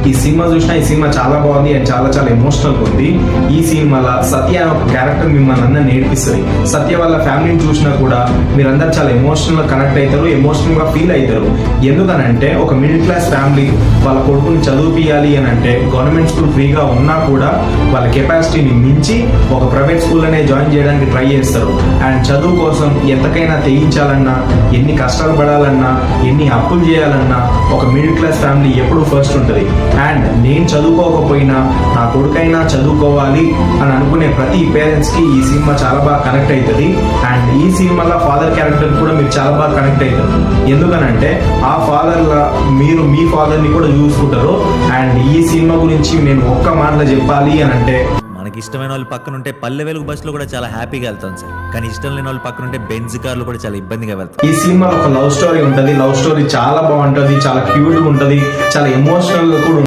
ఈ సినిమా చూసినా ఈ సినిమా చాలా బాగుంది అండ్ చాలా చాలా ఎమోషనల్ ఉంది. ఈ సినిమాలో సత్య అనే ఒక క్యారెక్టర్ మిమ్మల్ని అందరినీ నేర్పిస్తుంది. సత్య వాళ్ళ ఫ్యామిలీని చూసినా కూడా మీరందరూ చాలా ఎమోషనల్ గా కనెక్ట్ అవుతారు, ఎమోషనల్ గా ఫీల్ అవుతారు. ఎందుకనంటే ఒక మిడిల్ క్లాస్ ఫ్యామిలీ వాళ్ళ కొడుకుని చదివిపియాలి అని అంటే గవర్నమెంట్ స్కూల్ ఫ్రీగా ఉన్నా కూడా వాళ్ళ కెపాసిటీని మించి ఒక ప్రైవేట్ స్కూల్లోనే జాయిన్ చేయడానికి ట్రై చేస్తారు. అండ్ చదువు కోసం ఎంతకైనా తెగించాలన్నా, ఎన్ని కష్టాలు పడాలన్నా, ఎన్ని అప్పులు చేయాలన్నా ఒక మిడిల్ క్లాస్ ఫ్యామిలీ ఎప్పుడు ఫస్ట్ ఉంటుంది. అండ్ నేను చదువుకోకపోయినా నా కొడుకైనా చదువుకోవాలి అని అనుకునే ప్రతి పేరెంట్స్ కి ఈ సినిమా చాలా బాగా కనెక్ట్ అవుతుంది. అండ్ ఈ సినిమాలో ఫాదర్ క్యారెక్టర్ కూడా మీరు చాలా బాగా కనెక్ట్ అవుతారు. ఎందుకనంటే ఆ ఫాదర్ మీరు మీ ఫాదర్ ని కూడా చూసుకుంటారు. అండ్ ఈ సినిమా గురించి నేను ఒక్క మాటలో చెప్పాలి అని అంటే, మనకి ఇష్టమైన వాళ్ళు పక్కన ఉంటే పల్లె వెలుగు బస్సులో కూడా చాలా హ్యాపీగా వెళ్తాం సార్. కానీ ఇష్టం లేని వాళ్ళు పక్కన ఉంటే బెంజ్ కార్లు కూడా చాలా ఇబ్బందిగా వెళ్తాం. ఈ సినిమాలో ఒక లవ్ స్టోరీ ఉంటుంది. లవ్ స్టోరీ చాలా బాగుంటుంది, చాలా క్యూట్ గా ఉంటుంది, చాలా ఎమోషనల్ గా కూడా